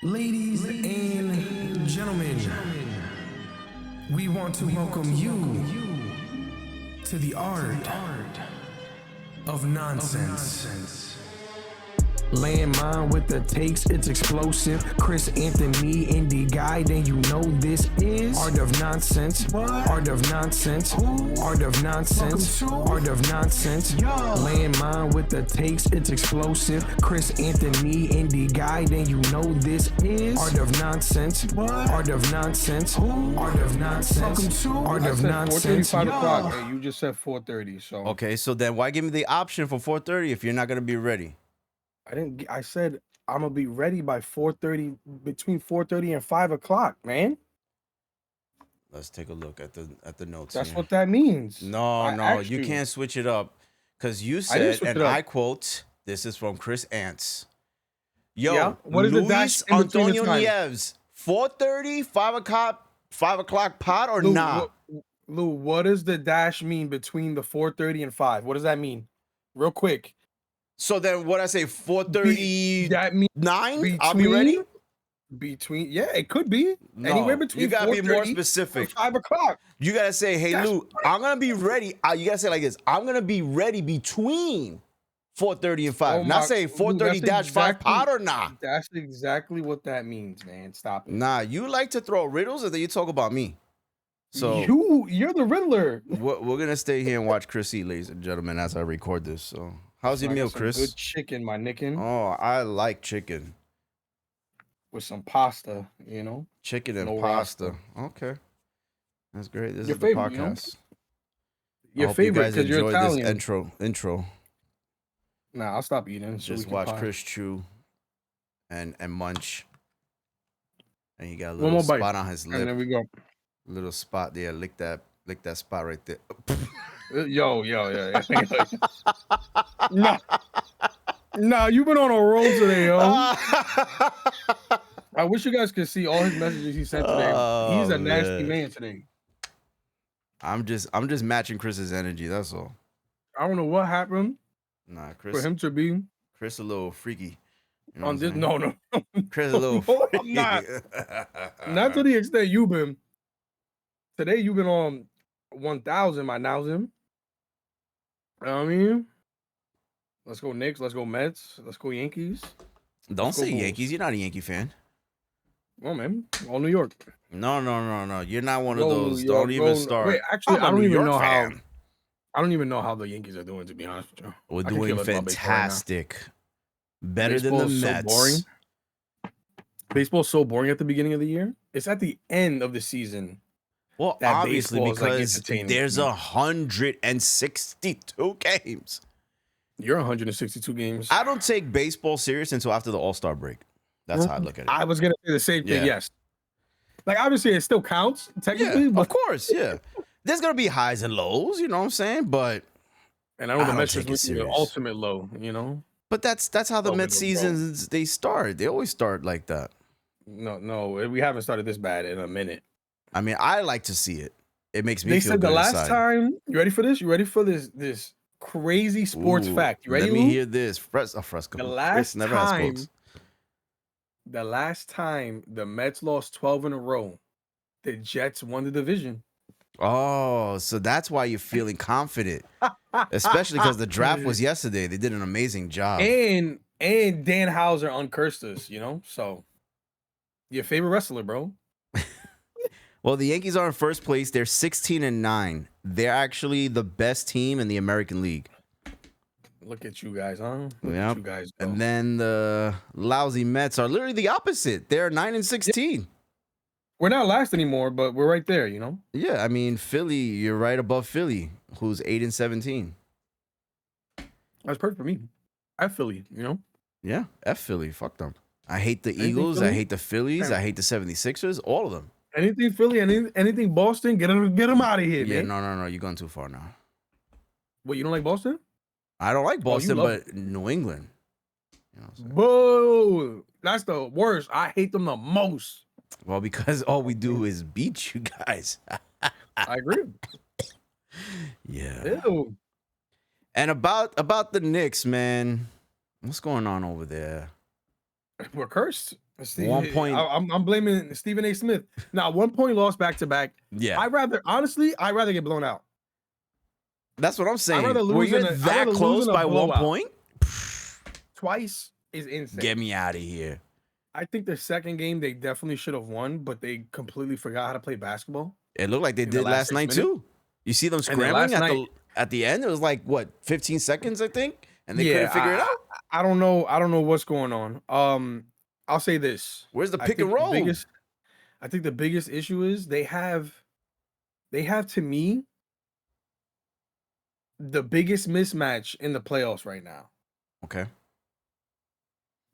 Ladies and gentlemen, we want to welcome you to the art of nonsense. Lan Mind with the takes, it's explosive. Chris Anthony, indie guy, then you know this is Art of Nonsense. What? Art of Nonsense. Who? Art of Nonsense. Art of Nonsense. Lan Mind with the takes, it's explosive. Chris Anthony, indie guy, then you know this is Art of Nonsense. What? Art of Nonsense. Who? Art of Nonsense. Art of Nonsense. 5 o'clock. Hey, you just said 4:30, so Okay, so then why give me the option for 4:30 if you're not gonna be ready? I said I'm gonna be ready by 4:30, between 4:30 and 5 o'clock, man. Let's take a look at the notes. That's here. what that means. No, you can't switch it up because you said, and I quote, "This is from Chris Ants." Yo, Yeah? What is the dash Luis in between the Antonio time? Nieves, 4:30, 5 o'clock pot or Lou, nah? Lou, what does the dash mean between the 4:30 and 5? What does that mean? Real quick. So then, what I say, 4:39? That means I'll be ready. Yeah, it could be anywhere between. You gotta be more specific. 5 o'clock. You gotta say, "Hey, Lou, I'm gonna be ready." You gotta say it like this: "I'm gonna be ready between 4:30 and 5." Not say 4:30-5 pot or nah. That's exactly what that means, man. Stop it. Nah, you like to throw riddles, and then you talk about me. So you're the Riddler. we're gonna stay here and watch Chris eat, ladies and gentlemen, as I record this. So, how's your meal, Chris? Good chicken, my nickin. Oh, I like chicken with some pasta. You know, chicken and pasta. Okay, that's great. This your is the favorite, podcast. Your favorite because you're Italian. This intro. Nah, I'll stop eating. So just watch Chris chew and munch, and he got a one more little spot bite on his lip. And there we go. Little spot there. Lick that spot right there. Yo. Nah, you've been on a roll today, yo. I wish you guys could see all his messages he sent today. He's a nasty man today. I'm just matching Chris's energy. That's all. I don't know what happened. Nah, Chris. For him to be Chris a little freaky. You know on this, no. Chris a little freaky. Not to the extent you've been. Today you've been on 1,000, my thousand. You know what I mean? Let's go Knicks. Let's go Mets. Let's go Yankees. Don't say Yankees. You're not a Yankee fan. Oh man, all New York. No. You're not one of those. Don't even start. Wait, actually, I don't even know how. I don't even know how the Yankees are doing. To be honest with you, we're doing fantastic. Better than the Mets. So boring. Baseball's so boring at the beginning of the year. It's at the end of the season. Well, obviously, because there's 162 games. You're 162 games. I don't take baseball serious until after the All-Star break. That's how I look at it. I was gonna say the same thing. Yes. Like obviously, it still counts technically. Of course, yeah. There's gonna be highs and lows. You know what I'm saying? But and I know the Mets is the ultimate low. You know. But that's how the Mets seasons they start. They always start like that. No, we haven't started this bad in a minute. I mean, I like to see it. It makes me feel good. They said the last time. You ready for this? You ready for this crazy sports fact? You ready? Let me hear this. Fresco. The last time the Mets lost 12 in a row, the Jets won the division. Oh, so that's why you're feeling confident, especially because the draft was yesterday. They did an amazing job, and Dan Houser uncursed us. You know, so your favorite wrestler, bro. Well, the Yankees are in first place. They're 16-9. They're actually the best team in the American League. Look at you guys, huh? Look at you guys, bro. And then the lousy Mets are literally the opposite. They're 9-16. Yeah. We're not last anymore, but we're right there, you know? Yeah, I mean, Philly, you're right above Philly, who's 8-17. That's perfect for me. I have Philly, you know? Yeah, F Philly. Fuck them. I hate the Eagles. I hate the Phillies. I hate the 76ers. All of them. Anything Philly, anything Boston, get them out of here, man. No. You're going too far now. What, you don't like Boston? I don't like Boston, but New England. You know boo! That's the worst. I hate them the most. Well, because all we do is beat you guys. I agree. Yeah. Ew. And about the Knicks, man. What's going on over there? We're cursed. 1 point. I'm blaming Stephen A. Smith. Now, 1 point loss back to back. Yeah. I'd rather get blown out. That's what I'm saying. I'd rather lose Were you that close by 1 point? Twice is insane. Get me out of here. I think the second game they definitely should have won, but they completely forgot how to play basketball. It looked like they did last night too. You see them scrambling at the end. It was like what, 15 seconds, I think, and they couldn't figure it out. I don't know what's going on. I'll say this. Where's the pick and roll? I think the biggest issue is they have to me the biggest mismatch in the playoffs right now. Okay.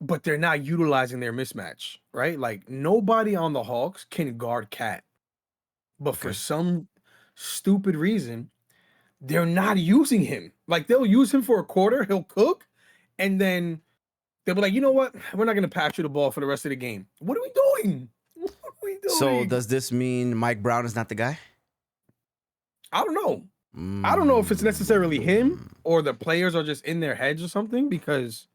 But they're not utilizing their mismatch, right? Like nobody on the Hawks can guard Cat. But for some stupid reason, they're not using him. Like they'll use him for a quarter, he'll cook, and then they'll be like, you know what? We're not gonna pass you the ball for the rest of the game. What are we doing? What are we doing? So does this mean Mike Brown is not the guy? I don't know. I don't know if it's necessarily him or the players are just in their heads or something, because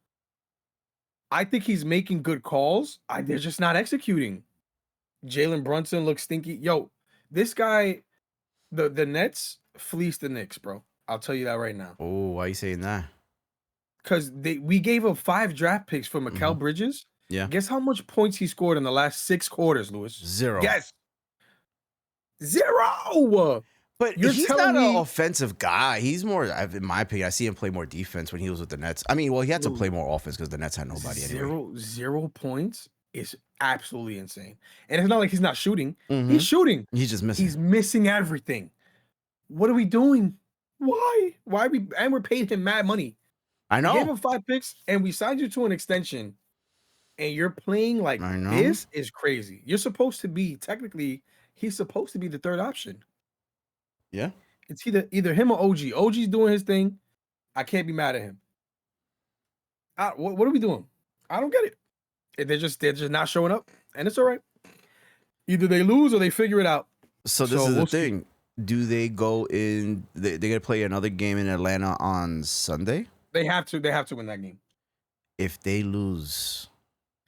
I think he's making good calls. They're just not executing. Jalen Brunson looks stinky. Yo, this guy, the Nets fleeced the Knicks, bro. I'll tell you that right now. Oh, why are you saying that? Because we gave up 5 draft picks for Mikal Bridges. Yeah. Guess how much points he scored in the last 6 quarters, Lewis? 0. Guess. 0. But he's not an offensive guy. He's more, in my opinion, I see him play more defense when he was with the Nets. I mean, well, he had to play more offense because the Nets had nobody anyway. 0 points is absolutely insane. And it's not like he's not shooting. He's shooting. He's just missing. He's missing everything. What are we doing? Why? And we're paying him mad money. I know. We gave him 5 picks and we signed you to an extension. And you're playing like this is crazy. You're supposed to be, technically, he's supposed to be the third option. Yeah. It's either him or OG. OG's doing his thing. I can't be mad at him. What are we doing? I don't get it. They're just not showing up, and it's all right. Either they lose or they figure it out. So this is the thing. Do they go in? They're gonna play another game in Atlanta on Sunday. They have to. They have to win that game. If they lose,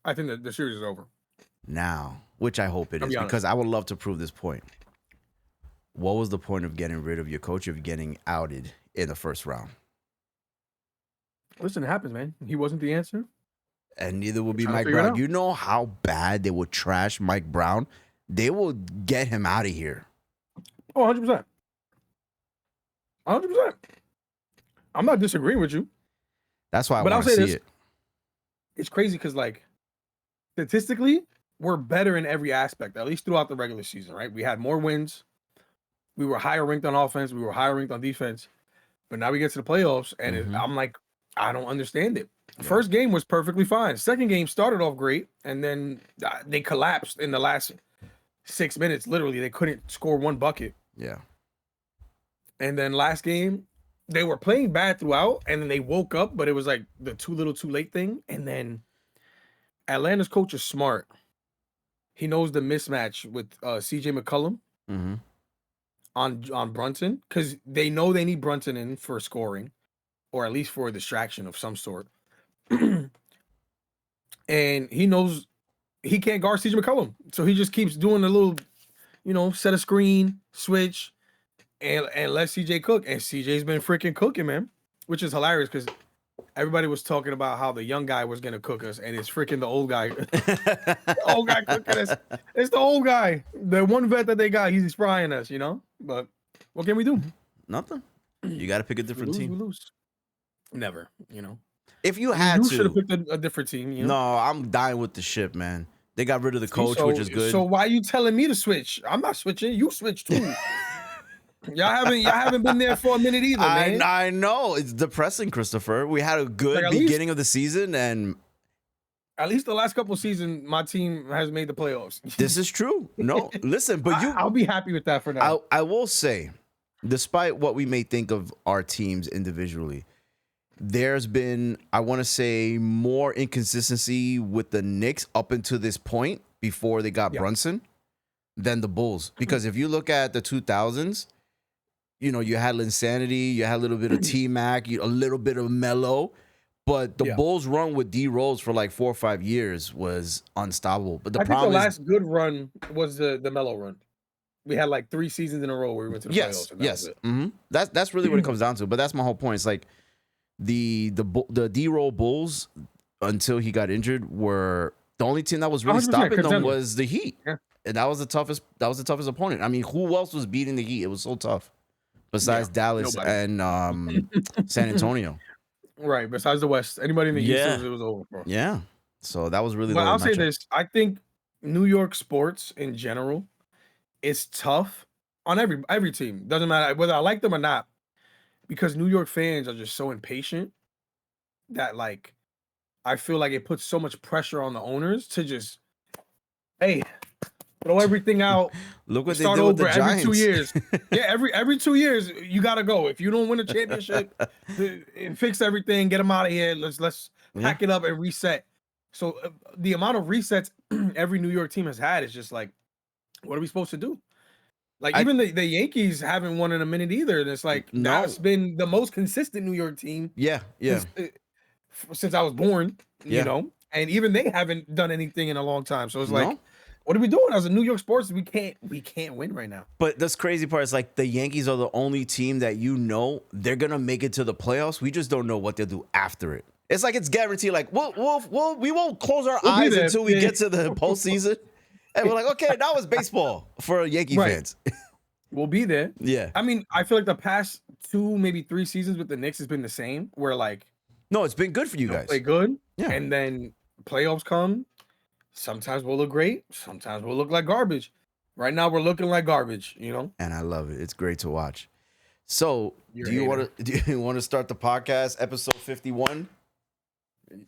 I think that the series is over now. Which I hope it is, because I would love to prove this point. What was the point of getting rid of your coach if getting outed in the first round? Listen, it happens, man. He wasn't the answer. And neither will be Mike Brown. You know how bad they would trash Mike Brown? They will get him out of here. Oh, 100%. 100%. I'm not disagreeing with you. That's why I want to see it. It's crazy because, like, statistically, we're better in every aspect, at least throughout the regular season, right? We had more wins. We were higher ranked on offense. We were higher ranked on defense. But now we get to the playoffs, and I'm like, I don't understand it. Yeah. First game was perfectly fine. Second game started off great, and then they collapsed in the last 6 minutes. Literally, they couldn't score 1 bucket. Yeah. And then last game, they were playing bad throughout, and then they woke up, but it was like the too little, too late thing. And then Atlanta's coach is smart. He knows the mismatch with C.J. McCollum. On Brunson, because they know they need Brunson in for scoring, or at least for a distraction of some sort. And he knows he can't guard CJ McCollum, so he just keeps doing a little, set a screen, switch, and let CJ cook. And CJ's been freaking cooking, man, which is hilarious because everybody was talking about how the young guy was gonna cook us, and it's freaking the old guy. The old guy cooking us. It's the old guy, the one vet that they got. He's frying us, But what can we do? Nothing. You got to pick a different team. We lose. Never, If you had to, should have picked a different team. No, I'm dying with the ship, man. They got rid of the coach, which is good. So why are you telling me to switch? I'm not switching. You switch too. Y'all haven't been there for a minute either, man. I know. It's depressing, Christopher. We had a good beginning of the season, and at least the last couple of seasons, my team has made the playoffs. This is true. No, listen, but I'll be happy with that for now. I will say, despite what we may think of our teams individually, there's been, I want to say, more inconsistency with the Knicks up until this point before they got Brunson than the Bulls. Because if you look at the 2000s, you had Linsanity, you had a little bit of T-Mac, a little bit of Melo, But the Bulls' run with D Rose for like 4 or 5 years was unstoppable. But the I think the problem is, last good run was the Melo run. We had like 3 seasons in a row where we went to the playoffs. And that was it. That's really what it comes down to. But that's my whole point. It's like the D Rose Bulls until he got injured were the only team that was really 100% stopping them contender. was the Heat, and that was the toughest. That was the toughest opponent. I mean, who else was beating the Heat? It was so tough, besides Dallas and San Antonio. Right. Besides the West, anybody in the East, it was over for. Yeah. So that was really. But I'll say this: I think New York sports in general is tough on every team. Doesn't matter whether I like them or not, because New York fans are just so impatient that like I feel like it puts so much pressure on the owners to just, hey, throw everything out. Look what start they did with over the Giants. every 2 years. every 2 years you gotta go. If you don't win a championship, fix everything, get them out of here. Let's pack it up and reset. So the amount of resets every New York team has had is just like, what are we supposed to do? Like even the Yankees haven't won in a minute either. And it's like that's been the most consistent New York team. Yeah. Since I was born, you know, and even they haven't done anything in a long time. So it's like, what are we doing as a New York sports? We can't win right now. But this crazy part is like the Yankees are the only team that they're gonna make it to the playoffs. We just don't know what they'll do after it. It's like it's guaranteed. Like we won't close our eyes until we get to the postseason, and we're like, okay, that was baseball for Yankee fans. We'll be there. Yeah. I mean, I feel like the past 2, maybe 3 seasons with the Knicks has been the same. Where like, no, it's been good for you guys. Play good, yeah, and then playoffs come. Sometimes we'll look great. Sometimes we'll look like garbage. Right now, we're looking like garbage, you know? And I love it. It's great to watch. So, do you want to start the podcast, episode 51?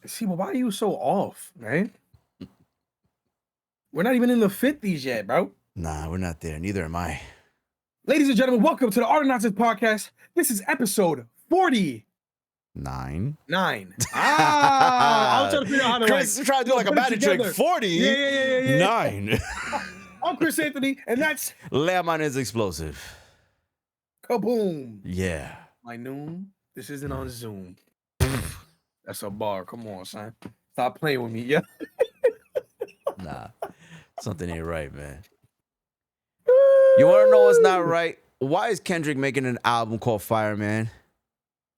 See, but why are you so off, man? We're not even in the 50s yet, bro. Nah, we're not there. Neither am I. Ladies and gentlemen, welcome to the Art of Nonsense podcast. This is episode 49. I was trying to figure out how to Chris trying to do like a magic trick. 40. Yeah. 9. I'm Chris Anthony, and that's Lan Mind is explosive. Kaboom. Yeah. My noon. This isn't on Zoom. That's a bar. Come on, son. Stop playing with me, yeah. Nah, something ain't right, man. You want to know what's not right? Why is Kendrick making an album called Fireman?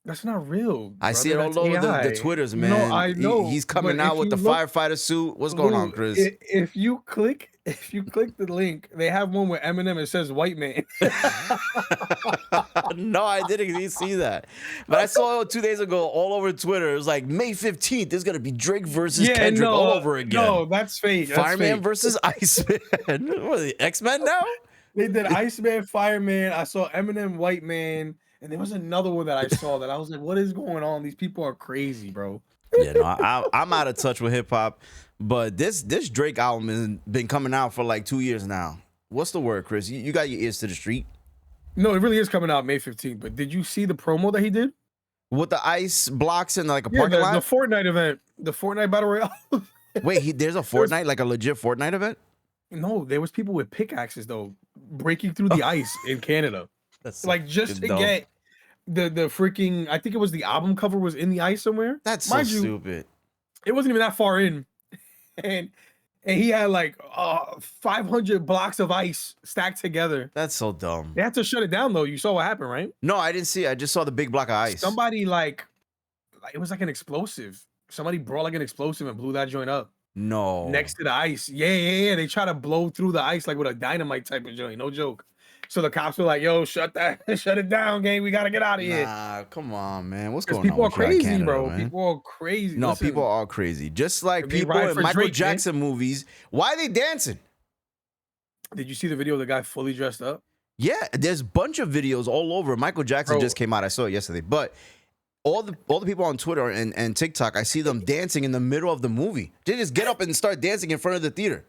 That's not real. I see it all over the Twitters, man. No, I know. He's coming out with the firefighter suit. What's going on, Chris? If you click the link, they have one with Eminem. It says "white man." No, I didn't see that. But I saw it 2 days ago all over Twitter. It was like May 15th. There's gonna be Drake versus Kendrick all over again. No, that's fake. Fireman versus Iceman. What are the X-Men now? They did Iceman, Fireman. I saw Eminem, White Man. And there was another one that I saw that I was like, what is going on? These people are crazy, bro. Yeah, no, I'm out of touch with hip hop. But this Drake album has been coming out for like 2 years now. What's the word, Chris? You got your ears to the street. No, it really is coming out May 15th. But did you see the promo that he did? With the ice blocks and like a parking lot? The Fortnite event. The Fortnite Battle Royale. Wait, there's a Fortnite, like a legit Fortnite event? No, there was people with pickaxes, though, breaking through the ice in Canada. That's like just to get the freaking, I think it was the album cover was in the ice somewhere. That's so stupid. It wasn't even that far in. And he had like 500 blocks of ice stacked together. That's so dumb. They had to shut it down though. You saw what happened, right? No, I didn't see it. I just saw the big block of ice. Somebody like it was like an explosive. Somebody brought like an explosive and blew that joint up. No. Next to the ice. Yeah. They try to blow through the ice like with a dynamite type of joint. No joke. So the cops were like, yo, shut it down, gang. We got to get out of here. Nah, come on, man. What's going on? People are crazy, Canada, bro. Man? People are crazy. No, Listen, people are crazy. Just like people in Michael Jackson movies. Why are they dancing? Did you see the video of the guy fully dressed up? Yeah, there's a bunch of videos all over. Michael Jackson just came out. I saw it yesterday. But all the people on Twitter and TikTok, I see them dancing in the middle of the movie. They just get up and start dancing in front of the theater.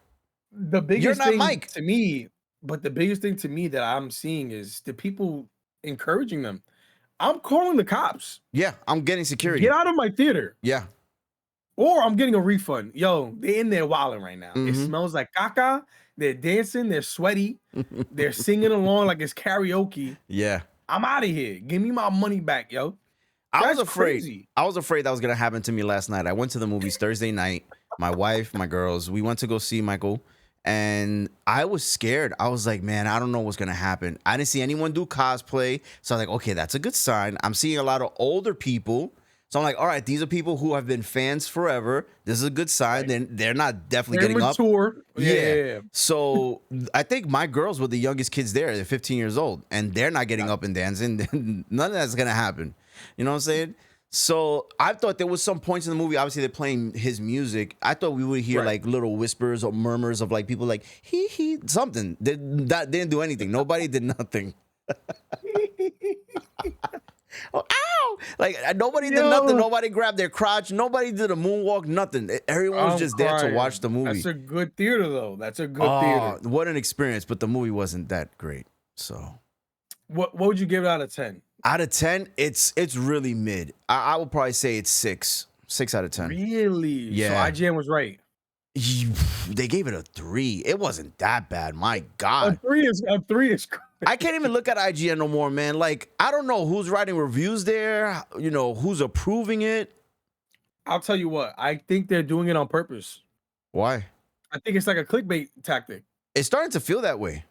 The biggest You're not thing Mike. to me, but the biggest thing to me that I'm seeing is the people encouraging them. I'm calling the cops. Yeah, I'm getting security. Get out of my theater. Yeah. Or I'm getting a refund. Yo, they in there wilding right now. It smells like caca. They're dancing. They're sweaty. They're singing along like it's karaoke. Yeah. I'm out of here. Give me my money back, yo. I was That's afraid. crazy. I was afraid that was gonna happen to me last night. I went to the movies Thursday night. My wife, my girls, we went to go see Michael, and I was scared. I was like, man, I don't know what's gonna happen. I didn't see anyone do cosplay, so I was like, okay, that's a good sign. I'm seeing a lot of older people, so I'm like, all right, these are people who have been fans forever. This is a good sign. Then they're not definitely They're getting up. mature. Yeah. So I think my girls were the youngest kids there. They're 15 years old, and they're not getting up and dancing. None of that's gonna happen. You know what I'm saying? So I thought there was some points in the movie. Obviously, they're playing his music. I thought we would hear like little whispers or murmurs of like people like he something. That didn't do anything. Nobody did nothing. Oh, ow! Like nobody did nothing. Nobody grabbed their crotch. Nobody did a moonwalk. Nothing. Everyone was just there to watch the movie. That's a good theater, though. That's a good theater. What an experience! But the movie wasn't that great. So, what would you give it out of 10? Out of 10, it's really mid. I would probably say it's 6 out of 10. Really? Yeah. So IGN was right. They gave it a 3. It wasn't that bad. My God. A 3 is crazy. I can't even look at IGN no more, man. Like, I don't know who's writing reviews there, you know, who's approving it. I'll tell you what, I think they're doing it on purpose. Why? I think it's like a clickbait tactic. It's starting to feel that way.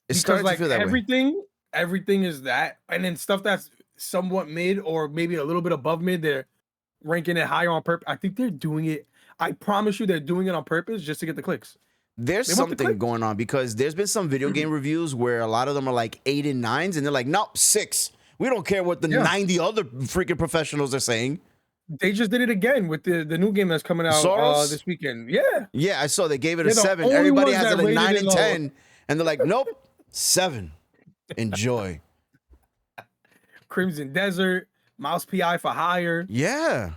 It's Because starting like to feel that way. everything is that, and then stuff that's somewhat mid or maybe a little bit above mid, they're ranking it higher on purpose. I think they're doing it. I promise you, they're doing it on purpose just to get the clicks. There's something going on because there's been some video game reviews where a lot of them are like 8 and 9s, and they're like, nope, 6. We don't care what the 90 other freaking professionals are saying. They just did it again with the new game that's coming out this weekend. Yeah. Yeah, I saw they gave it a 7. Everybody has it like 9 and 10, and they're like, nope, 7. Enjoy. Crimson Desert, Mouse PI for Hire. Yeah.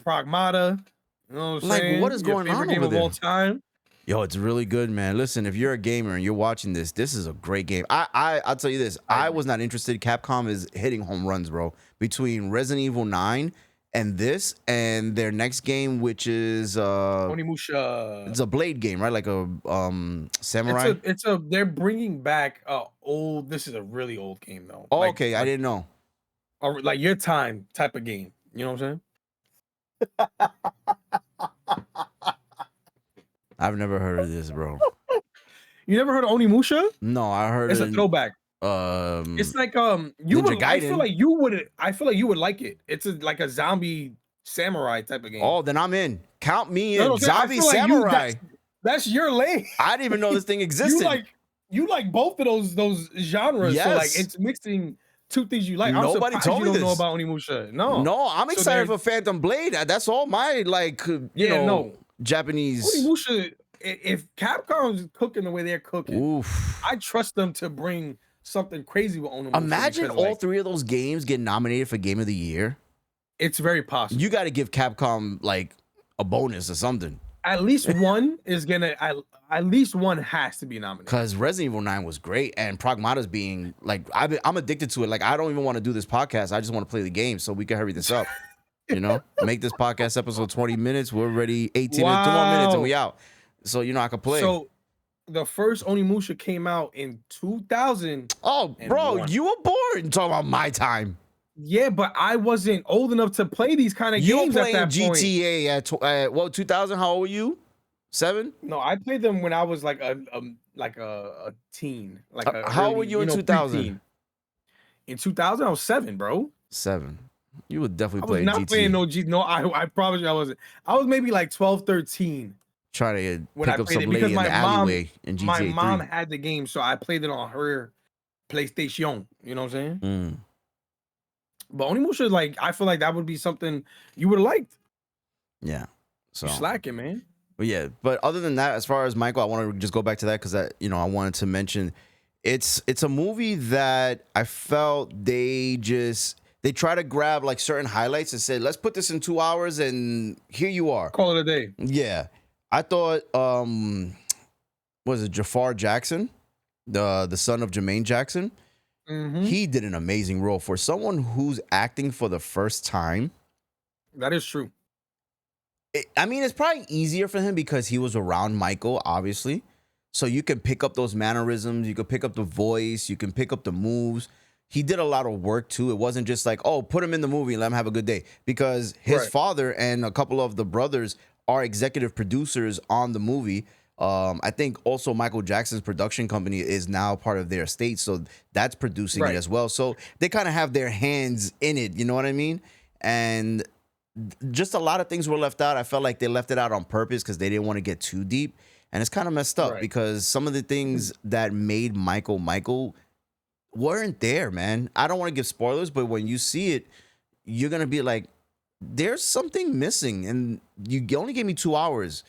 Pragmata. You know what I'm saying? Like, what is going on game over of there? all time. Yo, it's really good, man. Listen, if you're a gamer and you're watching this, this is a great game. I'll tell you this. I was not interested. Capcom is hitting home runs, bro. Between Resident Evil 9 and this and their next game, which is Onimusha. It's a Blade game, right? Like a samurai. They're bringing back old. This is a really old game though. Oh, okay, I didn't know. Like your time type of game. You know what I'm saying? I've never heard of this, bro. You never heard of Onimusha? No, I heard it's a throwback. It's like I feel like you would like it. It's like a zombie samurai type of game. Oh, then I'm in. Count me in. Zombie samurai. That's your lane. I didn't even know this thing existed. You like both of those genres. Yes. So like it's mixing two things you like. Nobody told me you don't this. know about Onimusha. No, I'm excited for Phantom Blade. That's all my Japanese. Onimusha. If Capcom's cooking the way they're cooking, I trust them to bring something crazy with Onimusha. Imagine all 3 of those games get nominated for Game of the Year. It's very possible. You got to give Capcom like a bonus or something. At least one is gonna. At least one has to be nominated. Because Resident Evil 9 was great, and Pragmata's being like, I'm addicted to it. Like, I don't even want to do this podcast. I just want to play the game so we can hurry this up. You know, make this podcast episode 20 minutes. We're already 18 2 more minutes and we out. So I can play. So the first Onimusha came out in 2000. Oh, bro, you were born talking about my time. Yeah, but I wasn't old enough to play these kind of games at that point. GTA at 2000? How old were you? 7? No, I played them when I was like a teen. How old were you in 2000? In 2000, I was 7, bro. 7. You would definitely play GTA. I was not playing no G. No, I promise you I wasn't. I was maybe like 12, 13. Trying to pick up some lady in the alleyway in GTA 3. My mom had the game, so I played it on her PlayStation. You know what I'm saying? But Onimusha, like, I feel like that would be something you would have liked. Yeah. So you're slacking, man. But yeah, but other than that, as far as Michael, I want to just go back to that because I wanted to mention it's a movie that I felt they try to grab like certain highlights and say, let's put this in 2 hours and here you are. Call it a day. Yeah. I thought was it Jafar Jackson, the son of Jermaine Jackson? He did an amazing role for someone who's acting for the first time. That is true. It's probably easier for him because he was around Michael, obviously. So you can pick up those mannerisms, you can pick up the voice, you can pick up the moves. he did a lot of work too. It wasn't just like, oh, put him in the movie and let him have a good day, because his father and a couple of the brothers are executive producers on the movie. I think also Michael Jackson's production company is now part of their estate, so that's producing it as well. So they kind of have their hands in it, you know what I mean? And just a lot of things were left out. I felt like they left it out on purpose because they didn't want to get too deep, and it's kind of messed up because some of the things that made Michael weren't there, man. I don't want to give spoilers, but when you see it, you're gonna be like, there's something missing, and you only gave me 2 hours.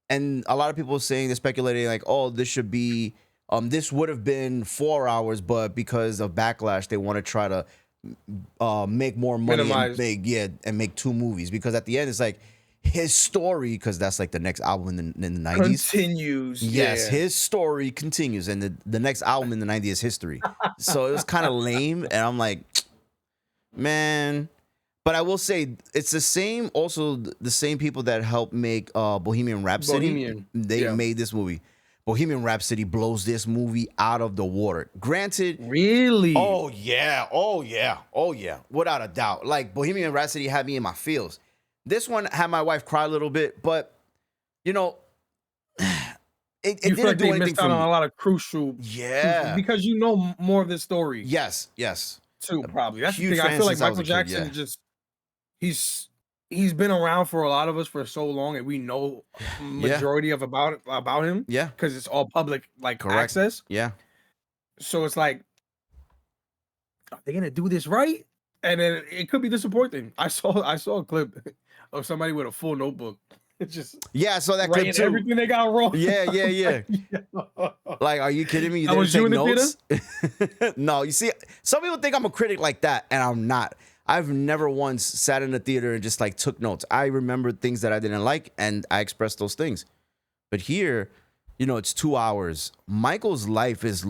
And a lot of people saying, they're speculating like, oh, this should be, this would have been 4 hours, but because of backlash, they want to try to make more money and make 2 movies. Because at the end, it's like his story, because that's like the next album in the 90s. Continues. Yes, his story continues, and the next album in the 90s is history. So it was kind of lame, and I'm like, man. But I will say it's the same. Also, the same people that helped make Bohemian Rhapsody. They made this movie. Bohemian Rhapsody blows this movie out of the water. Granted, really? Oh yeah, without a doubt. Like Bohemian Rhapsody had me in my feels. This one had my wife cry a little bit, but you know, it didn't like do they anything missed for out me. on a lot of crucial. Because you know more of the story. Yes. Too probably. That's the Huge thing. I fan feel like since I was Michael a kid, Jackson just. He's been around for a lot of us for so long, and we know majority of about him. Yeah, because it's all public access. Yeah. So it's like, are they gonna do this right? And then it could be disappointing. I saw a clip of somebody with a full notebook. It's just I saw that clip too. Everything they got wrong. Yeah. Like, are you kidding me? You didn't take notes? No, you see, some people think I'm a critic like that, and I'm not. I've never once sat in the theater and just like took notes. I remember things that I didn't like, and I expressed those things. But here, you know, it's 2 hours. Michael's life is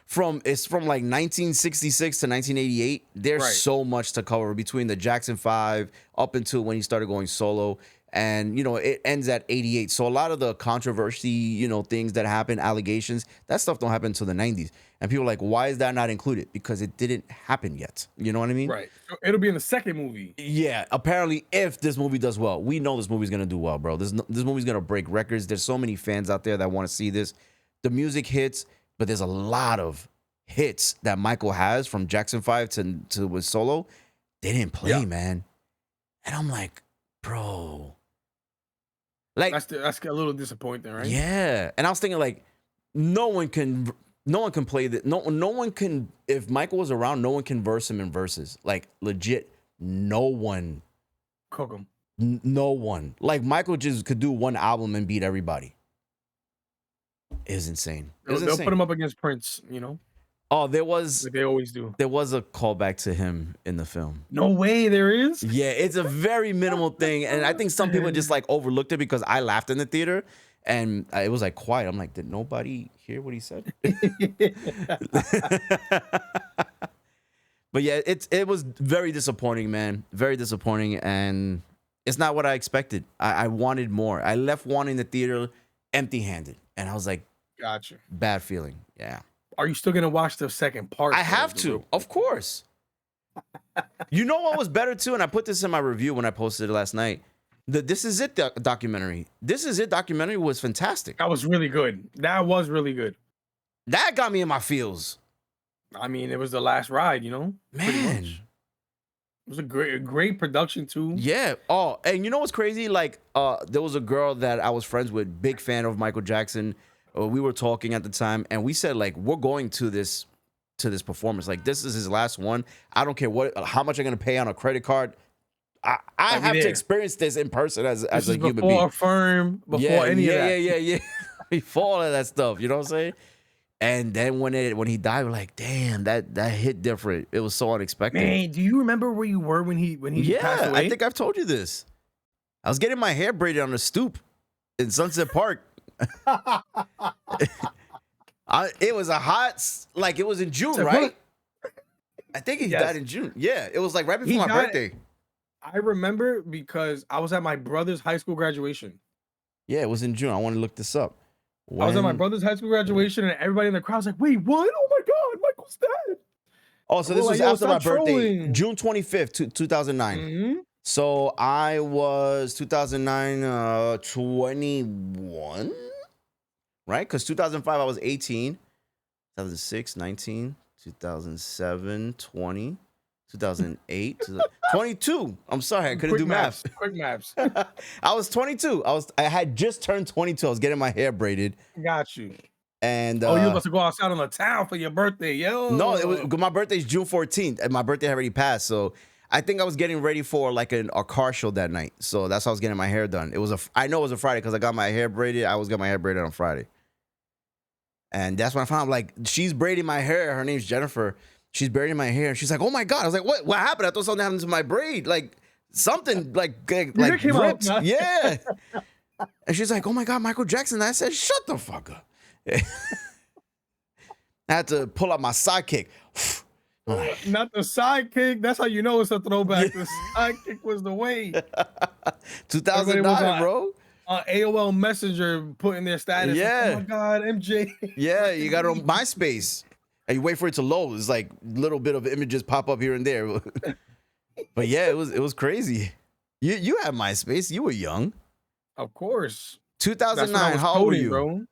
from like 1966 to 1988. There's so much to cover between the Jackson 5 up until when he started going solo. And, you know, it ends at 88. So a lot of the controversy, you know, things that happen, allegations, that stuff don't happen until the 90s. And people are like, why is that not included? Because it didn't happen yet. You know what I mean? Right. It'll be in the second movie. Yeah. Apparently, if this movie does well, we know this movie's going to do well, bro. This movie's going to break records. There's so many fans out there that want to see this. The music hits, but there's a lot of hits that Michael has from Jackson 5 to with solo. They didn't play, man. And I'm like, bro. Like that's a little disappointing, right? Yeah, and I was thinking like, no one can play that. No one can. If Michael was around, no one can verse him in verses. Like legit, no one. Cook him. No one. Like Michael just could do one album and beat everybody. It was insane. They'll put him up against Prince. You know. Oh, there was. Like they always do. There was a callback to him in the film. No way, there is. Yeah, it's a very minimal thing, and I think some people just like overlooked it because I laughed in the theater, and it was like quiet. I'm like, did nobody hear what he said? But yeah, it was very disappointing, man. Very disappointing, and it's not what I expected. I wanted more. I left wanting the theater empty-handed, and I was like, gotcha. Bad feeling. Yeah. Are you still gonna watch the second part? I have to, of course. You know what was better too, and I put this in my review when I posted it last night. The This Is It documentary. This Is It documentary was fantastic. That was really good. That was really good. That got me in my feels. I mean, it was the last ride, you know. Man, it was a great production too. Yeah. Oh, and you know what's crazy? Like, there was a girl that I was friends with, big fan of Michael Jackson. We were talking at the time, and we said like, we're going to this performance. Like, this is his last one. I don't care how much I'm gonna pay on a credit card. I have to experience this in person as a human being. Before Affirm, before any of that. Yeah. Before all of that stuff, you know what I'm saying? And then when he died, we're like, damn, that hit different. It was so unexpected. Man, do you remember where you were when he passed away? I think I've told you this. I was getting my hair braided on the stoop in Sunset Park. It was a hot, like it was in June, right? I think he died in June. Yeah, it was like right before my birthday. I remember because I was at my brother's high school graduation. Yeah, it was in June. I want to look this up. I was at my brother's high school graduation, and everybody in the crowd was like, "Wait, what? Oh my God, Michael's dead!" Oh, so We're this like, was yo, after my stop birthday, trolling. June 25th, 2009. Mm-hmm. So I was 2009, 21, right? Because 2005 I was 18, 2006, 19, 2007, 20, 2008, 22. I'm sorry, I couldn't do math. Quick maps. I was 22. I had just turned 22. I was getting my hair braided. Got you. And Oh, you about to go outside on the town for your birthday, yo? no, it was my birthday's June 14th, and my birthday had already passed. So I think I was getting ready for like a car show that night. So that's how I was getting my hair done. I know it was a Friday because I got my hair braided. I always got my hair braided on Friday. And that's when I found out, like, she's braiding my hair. Her name's Jennifer. She's braiding my hair. She's like, oh my God. I was like, what happened? I thought something happened to my braid. Like something like ripped. Yeah. And she's like, oh my God, Michael Jackson. I said, shut the fuck up. I had to pull out my sidekick. Not the sidekick. That's how you know it's a throwback. The sidekick was the way. 2009, bro. AOL Messenger putting their status. Yeah. Like, oh my God, MJ. Yeah, you got it on MySpace. And you wait for it to load. It's like little bit of images pop up here and there. But yeah, it was crazy. You had MySpace. You were young. Of course. 2009. How old were you? Bro.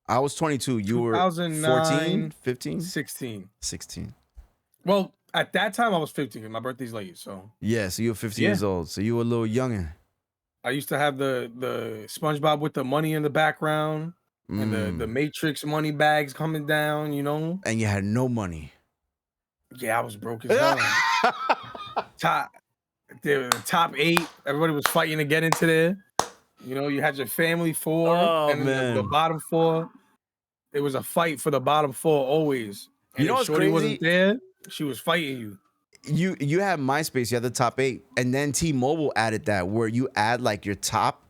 I was 22. You were 14, 15? 16. Well, at that time I was 15. My birthday's late, so. Yeah, so you were 15 years old. So you were a little youngin'. I used to have the SpongeBob with the money in the background and the Matrix money bags coming down, you know. And you had no money. Yeah, I was broke as hell. The top 8, everybody was fighting to get into there. You know, you had your family 4 and then the bottom 4. It was a fight for the bottom 4 always. And you know if what's Shorty crazy? wasn't there, she was fighting you. You had MySpace, you had the top 8, and then T-Mobile added that where you add like your top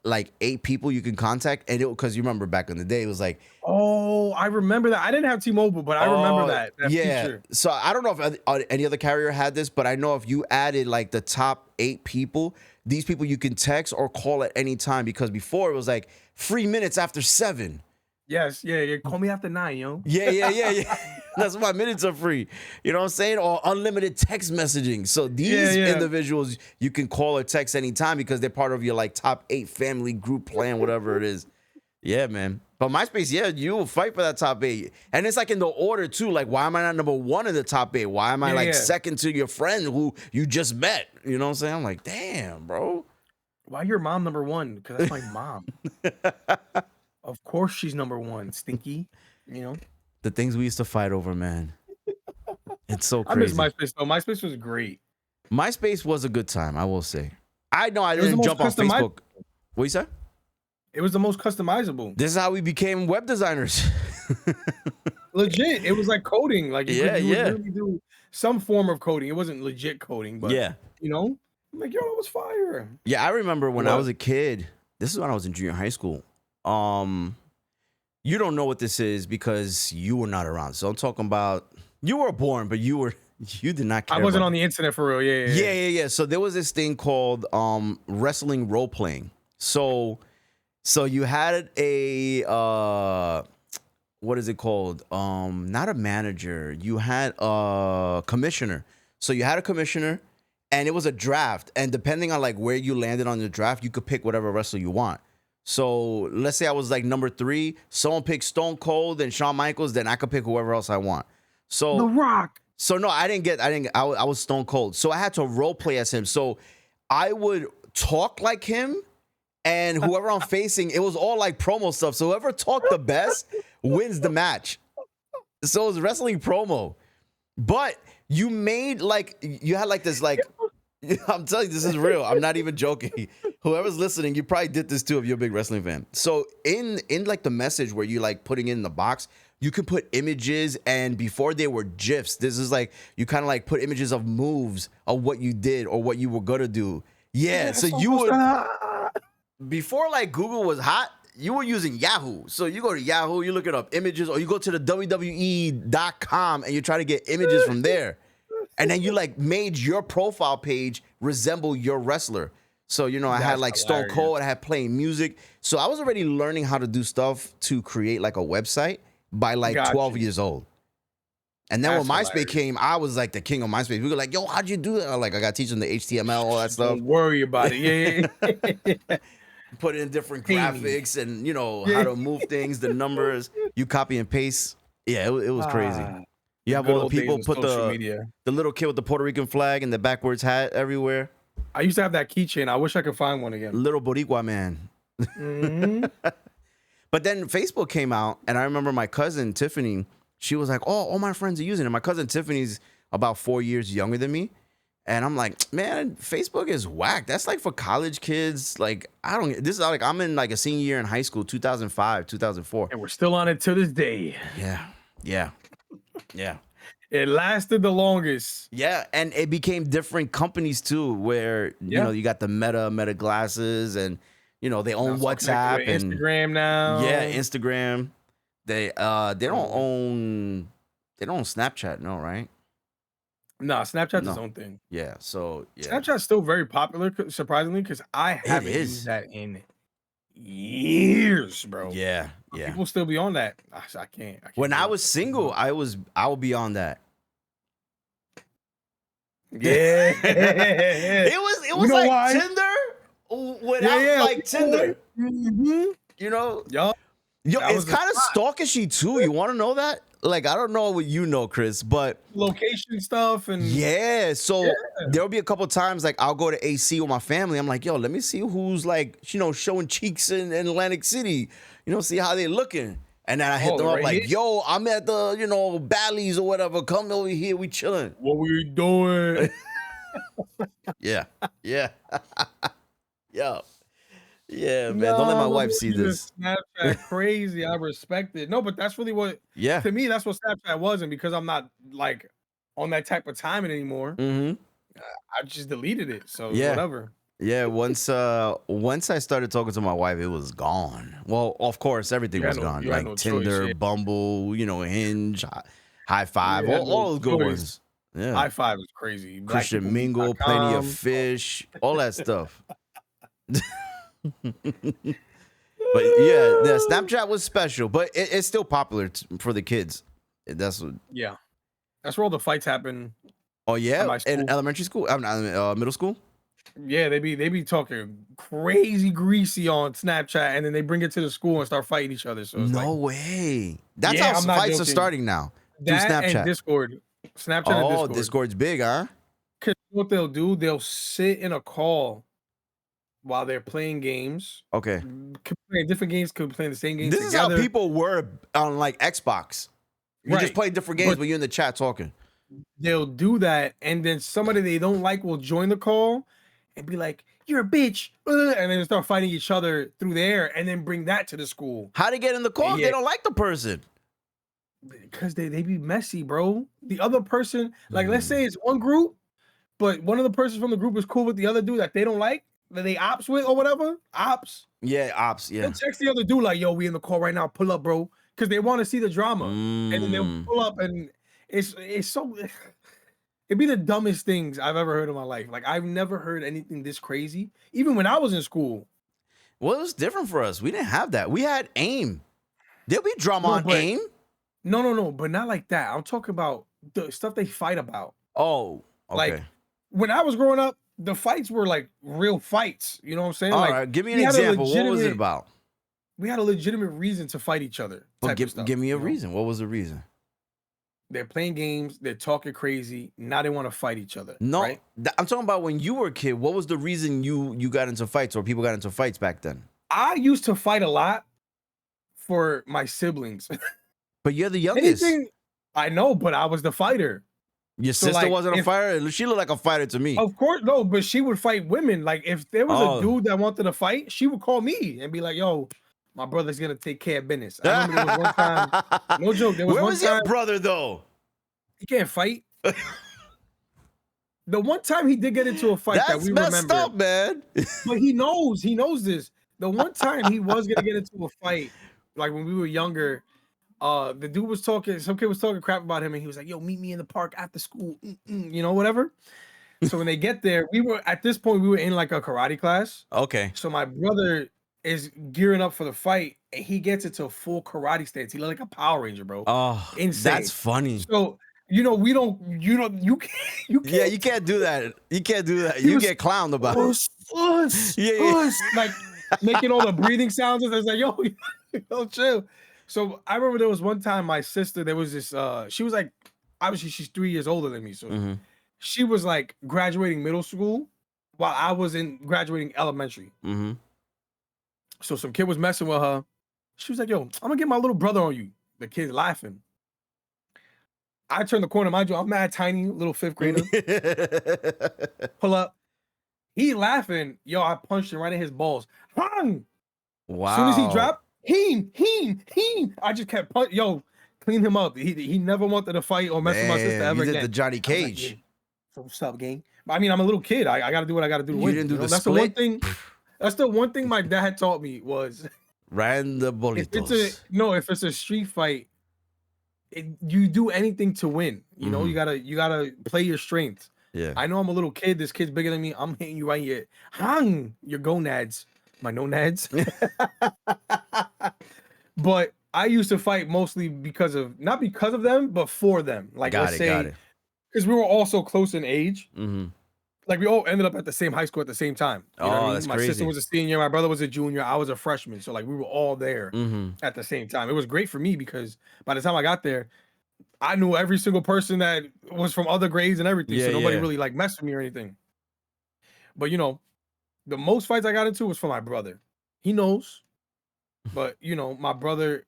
like 8 people you can contact, and because you remember back in the day it was like, oh, I remember that. I didn't have T-Mobile, but I remember that feature. So I don't know if any other carrier had this, but I know if you added like the top 8 people, these people you can text or call at any time, because before it was like free minutes after 7. Yes, yeah. Call me after 9, yo. Yeah. That's why minutes are free. You know what I'm saying? Or unlimited text messaging. So these individuals you can call or text anytime because they're part of your like top 8 family group plan, whatever it is. Yeah, man. But MySpace, you will fight for that top 8. And it's like in the order too. Like, why am I not number 1 in the top 8? Why am I second to your friend who you just met? You know what I'm saying? I'm like, damn, bro. Why your mom number 1? Because that's my mom. Of course she's number 1, stinky. You know? The things we used to fight over, man. It's so crazy. I miss MySpace though. MySpace was great. MySpace was a good time, I will say. I know I didn't jump on Facebook. What you say? It was the most customizable. This is how we became web designers. Legit. It was like coding. Like you could really do some form of coding. It wasn't legit coding, but you know, I'm like, yo, that was fire. Yeah, I remember when I was a kid. This is when I was in junior high school. You don't know what this is because you were not around. So I'm talking about you were born, but you did not care. I wasn't on the internet for real. Yeah. So there was this thing called wrestling role playing. So you had a what is it called? Not a manager. You had a commissioner. So you had a commissioner, and it was a draft. And depending on like where you landed on the draft, you could pick whatever wrestler you want. So let's say I was like number 3, someone picked Stone Cold and Shawn Michaels, then I could pick whoever else I want. So The Rock. So no, I was Stone Cold. So I had to role play as him. So I would talk like him, and whoever I'm facing, it was all like promo stuff. So whoever talked the best wins the match. So it was wrestling promo. But you made like, you had like this like, I'm telling you, this is real. I'm not even joking. Whoever's listening, you probably did this too if you're a big wrestling fan. So in like the message where you like putting in the box, you could put images, and before they were GIFs, this is like you kind of like put images of moves of what you did or what you were gonna do. Yeah, so you would before like Google was hot, you were using Yahoo. So you go to Yahoo, you look it up images, or you go to the WWE.com and you try to get images from there. And then you like made your profile page resemble your wrestler. So, you know, I had like Stone Cold, I had playing music. So I was already learning how to do stuff to create like a website by like 12 years old. And then That's when MySpace hilarious. came, I was like the king of MySpace. We were like, yo, how'd you do that? Like, I got to teach them the HTML, all that stuff. Don't worry about it. Yeah. Put in different Pay me. graphics and, how Yeah. to move things, the numbers. You copy and paste. Yeah, it was crazy. You have good all the old days people of put social media. the little kid with the Puerto Rican flag and the backwards hat everywhere. I used to have that keychain. I wish I could find one again. Little Boricua man. Mhm. But then Facebook came out, and I remember my cousin Tiffany. She was like, "Oh, all my friends are using it." My cousin Tiffany's about 4 years younger than me, and I'm like, "Man, Facebook is whack. That's like for college kids. Like, I don't. This is like I'm in like a senior year in high school, 2005, 2004. And we're still on it to this day. Yeah. It lasted the longest. Yeah, and it became different companies too, where you got the Meta glasses, and they own Now it's all connected WhatsApp with and Instagram now. yeah, Instagram. They don't own Snapchat, no, right? Nah, Snapchat's its No. own thing. Yeah, so yeah, Snapchat's still very popular, surprisingly, because I haven't is. used that in years, bro. yeah. People still be on that. I can't. When do I it. was single, I would be on that. Yeah. It was You know like why? Tinder without like Tinder. Mm-hmm. Yup. Yo, That it's was the kind of stalkishy too. You want to know that? Like, I don't know what you know, Chris, but Location stuff and yeah. So Yeah. there'll be a couple times like I'll go to AC with my family. I'm like, yo, let me see who's like, showing cheeks in Atlantic City. See how they looking. And then I hit them up right like, here? yo, I'm at the, Bally's or whatever. Come over here, we chilling. what were you doing? Yeah. Yeah. Yeah, man. Don't let my wife see this. Snapchat crazy. I respect it. No, but that's really what Yeah. to me, that's what Snapchat was. And because I'm not like on that type of timing anymore, Mm-hmm. I just deleted it. So Yeah. whatever. Yeah, once I started talking to my wife, it was gone. Well, of course, everything You was had no- gone. you had Like no choice, Tinder, yeah. Bumble, Hinge, High Five, You had all no those good choice. ones. Yeah. High Five is crazy. Christian Mingle, Plenty of BlackPeopleMeet.com. Fish, all that stuff. But yeah, Snapchat was special, but it's still popular for the kids. That's what. Yeah. That's where all the fights happen. Oh yeah, my in school. elementary school, middle school. Yeah, they be talking crazy greasy on Snapchat, and then they bring it to the school and start fighting each other. So it's No way. That's Yeah, how I'm not fights are joking. starting now through that Snapchat. and Discord. Snapchat and Oh, Discord. Discord's big, huh? Because what they'll do, they'll sit in a call while they're playing games. Okay. Could be playing different games, could be playing the same games This is together. how people were on like Xbox. You just Right. play different games, But- but you're in the chat talking. They'll do that, and then somebody they don't like will join the call and be like, "You're a bitch," and then start fighting each other through there, and then bring that to the school. How to get in the call if Yeah. they don't like the person? Because they be messy, bro. The other person, like, let's say it's one group, but one of the persons from the group is cool with the other dude that they don't like, that they ops with or whatever. Ops. Yeah, ops. Yeah. They'll text the other dude like, "Yo, we in the call right now. Pull up, bro," because they want to see the drama, and then they'll pull up, and it's so. It'd be the dumbest things I've ever heard in my life. Like, I've never heard anything this crazy, even when I was in school. Well, it was different for us. We didn't have that. We had AIM. There'll be drama on but- AIM. No, but not like that. I'm talking about the stuff they fight about. Oh, okay. Like, when I was growing up, the fights were like real fights. You know what I'm saying? All like, right, give me an we had a example. What was it legitimate- about? We had a legitimate reason to fight each other. Well, type of stuff, give me a you know? reason. What was the reason? They're playing games. They're talking crazy. Now they want to fight each other. No, right? I'm talking about when you were a kid. What was the reason you got into fights or people got into fights back then? I used to fight a lot for my siblings. But you're the youngest. Anything I know, but I was the fighter. Your So, sister like, wasn't a if- fighter. She looked like a fighter to me. Of course, no, but she would fight women. Like, if there was Oh. a dude that wanted to fight, she would call me and be like, "Yo, my brother's gonna take care of business." I remember there was one time. No joke. There was Where one was time your brother though? he can't fight. The one time he did get into a fight that That's we messed remember, up, man. but he knows this. The one time he was gonna get into a fight, like when we were younger, the dude was talking, some kid was talking crap about him, and he was like, "Yo, meet me in the park after school," you know, whatever. So when they get there, we were in like a karate class. Okay. So my brother is gearing up for the fight, and he gets into a full karate stance. He looked like a Power Ranger, bro. Oh, Insane. that's funny. So we don't. You can't. Yeah, you can't do that. You can't do that. You get clowned about it. Yeah. Like making all the breathing sounds. It's like, yo, chill. So I remember there was one time my sister. There was this. She was like, obviously she's 3 years older than me, so she was like graduating middle school while I was in graduating elementary. So some kid was messing with her. She was like, yo, I'm gonna get my little brother on you. The kid's laughing. I turn the corner, mind you, I'm mad tiny, little 5th grader. Pull up. He laughing. Yo, I punched him right in his balls. Hung! Wow. As soon as he dropped, heen. I just kept punching. Yo, clean him up. He never wanted to fight or mess with my sister ever you did again. the Johnny Cage. Like, so what's up, gang? I mean, I'm a little kid. I got to do what I got to do to You win. didn't do the That's split? the one thing. That's the one thing my dad taught me was Ran the bolitos. if it's a street fight, you do anything to win. You know, you gotta play your strengths. Yeah. I know I'm a little kid. This kid's bigger than me. I'm hitting you right here. Your gonads. My nonads. But I used to fight mostly not because of them, but for them. Like, got let's it. say, because we were all so close in age. Like, we all ended up at the same high school at the same time. You know what I mean? That's my crazy. sister was a senior. My brother was a junior. I was a freshman. So, like, we were all there at the same time. It was great for me because by the time I got there, I knew every single person that was from other grades and everything. So nobody really, like, messed with me or anything. But, the most fights I got into was for my brother. He knows. But, my brother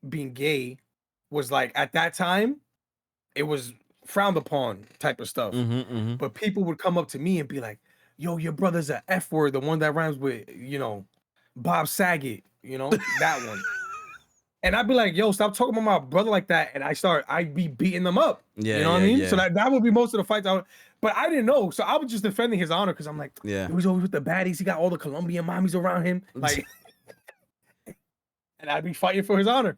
being gay was, like, at that time, it was frowned upon type of stuff. But people would come up to me and be like, yo, your brother's a F word, the one that rhymes with, Bob Saget, that one. And I'd be like, yo, stop talking about my brother like that. And I'd be beating them up. Yeah, you know what I mean? yeah. So that would be most of the fights. But I didn't know. So I was just defending his honor because I'm like, he was always with the baddies. He got all the Colombian mommies around him. Like, and I'd be fighting for his honor.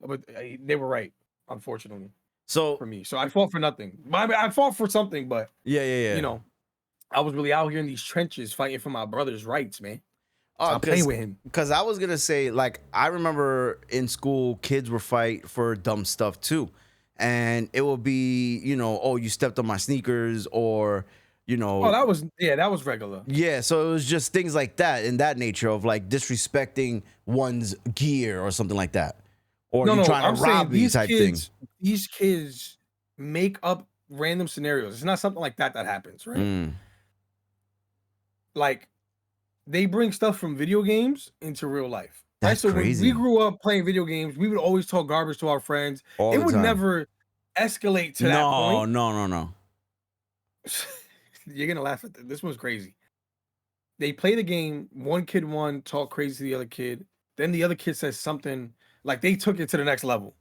But they were right, unfortunately. So for me. So I fought for nothing. I mean, I fought for something, but yeah. I was really out here in these trenches fighting for my brother's rights, man. I'm playing with him. Because I was gonna say, like, I remember in school, kids would fight for dumb stuff too, and it would be, oh, you stepped on my sneakers, or, Oh, that was regular. Yeah, so it was just things like that, in that nature of like disrespecting one's gear or something like that, or you trying to rob me type thing. These kids make up random scenarios. It's not something like that happens, right? Like, they bring stuff from video games into real life. That's right? So crazy. when we grew up playing video games, we would always talk garbage to our friends. It would never escalate to that point. No. You're gonna laugh at this. This one's crazy. They play the game. One kid won, talk crazy to the other kid. Then the other kid says something, like they took it to the next level.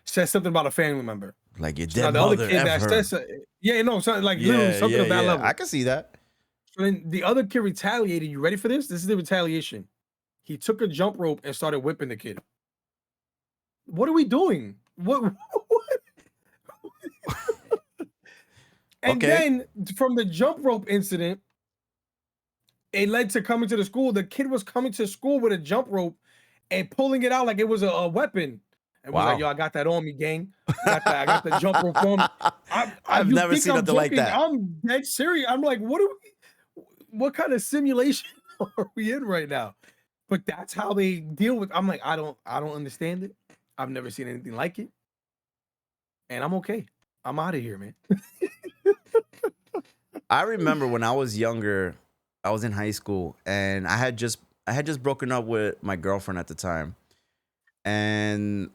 Says something about a family member. Like your So dead now the mother. other kid that says, something like literally something of that level. I can see that. So then the other kid retaliated. You ready for this? This is the retaliation. He took a jump rope and started whipping the kid. What are we doing? What? And then from the jump rope incident, it led to coming to the school. The kid was coming to school with a jump rope and pulling it out like it was a weapon. And was like, yo, I got that on me, gang. I got the jump rope on me. I've never seen nothing like that. I'm dead serious. I'm like, what kind of simulation are we in right now? But that's how they deal with. I'm like, I don't understand it. I've never seen anything like it. And I'm okay. I'm out of here, man. I remember when I was younger, I was in high school, and I had just broken up with my girlfriend at the time. And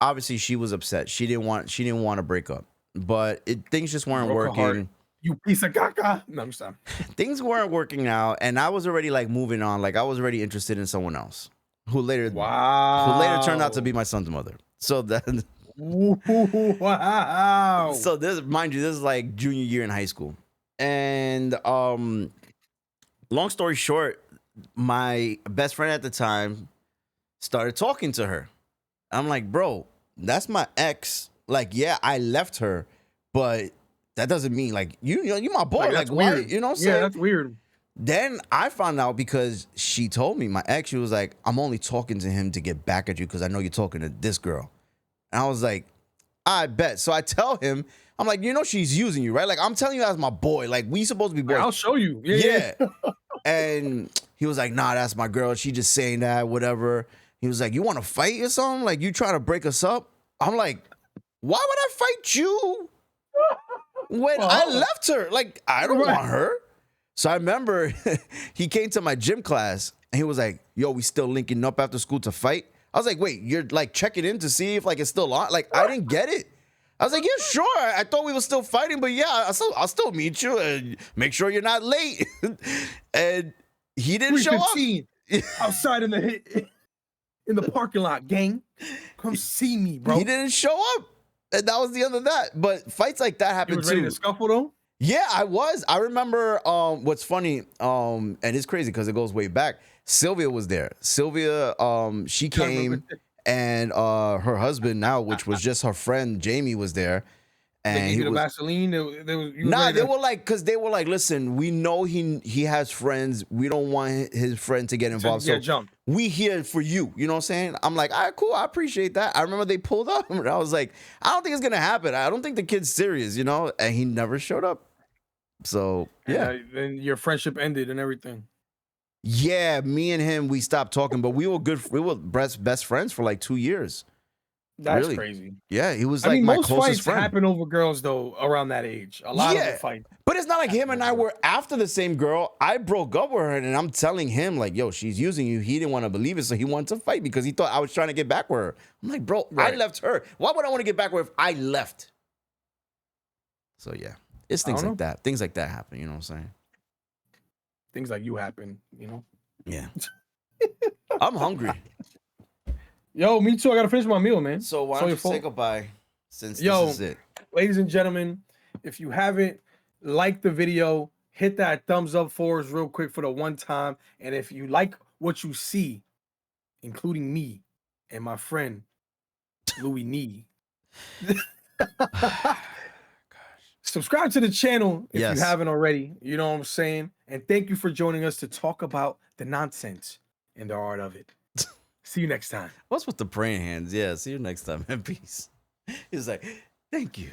obviously she was upset. She didn't want to break up. But things just weren't working. You piece of caca. No, I'm sorry. Things weren't working out, and I was already like moving on. Like I was already interested in someone else who later turned out to be my son's mother. So then wow. So this is like junior year in high school. And long story short, my best friend at the time started talking to her. I'm like, bro, that's my ex. Like, yeah, I left her, but that doesn't mean like you my boy. Like why? Weird. You know what I'm saying? Yeah, that's weird. Then I found out because she told me, my ex, she was like, I'm only talking to him to get back at you because I know you're talking to this girl. And I was like, I bet. So I tell him, I'm like, you know, she's using you, right? Like, I'm telling you as my boy. Like, we supposed to be boys. I'll show you. Yeah. And he was like, nah, that's my girl. She just saying that, whatever. He was like, you want to fight or something? Like, you trying to break us up? I'm like, why would I fight you when I left her? Like, I don't want her. So I remember he came to my gym class and he was like, yo, we still linking up after school to fight? I was like, wait, you're like checking in to see if like it's still on? Like, I didn't get it. I was like, yeah, sure. I thought we were still fighting, but yeah, I'll still meet you and make sure you're not late. And he didn't show up. Outside in the parking lot, gang. Come see me, bro. He didn't show up. And that was the end of that. But fights like that happen too. You was ready to scuffle though? Yeah, I was. I remember what's funny, and it's crazy because it goes way back. Sylvia was there. Sylvia, she came, and her husband now, which was just her friend Jamie, was there. And he was Vaseline. They were like, because they were like, listen, we know he has friends. We don't want his friend to get involved. So we here for you. You know what I'm saying? I'm like, all right, cool. I appreciate that. I remember they pulled up, and I was like, I don't think it's gonna happen. I don't think the kid's serious, you know. And he never showed up. So yeah, and your friendship ended and everything. Yeah, me and him, we stopped talking, but we were good. We were best friends for like 2 years. That's crazy. Yeah, he was like my closest friend. Most fights happen over girls though around that age. A lot of the fights. But it's not like him and I were after the same girl. I broke up with her, and I'm telling him like, yo, she's using you. He didn't want to believe it, so he wanted to fight because he thought I was trying to get back with her. I'm like, bro, I left her. Why would I want to get back with her if I left? So yeah. It's things like that. Things like that happen. You know what I'm saying? Things like you happen, you know? Yeah. I'm hungry. Yo, me too. I got to finish my meal, man. So why don't you say goodbye since this is it? Ladies and gentlemen, if you haven't liked the video, hit that thumbs up for us real quick for the one time. And if you like what you see, including me and my friend, Louis Nee. Subscribe to the channel if you haven't already. You know what I'm saying? And thank you for joining us to talk about the nonsense and the art of it. See you next time. What's with the praying hands? Yeah, see you next time. Peace. He's like, thank you.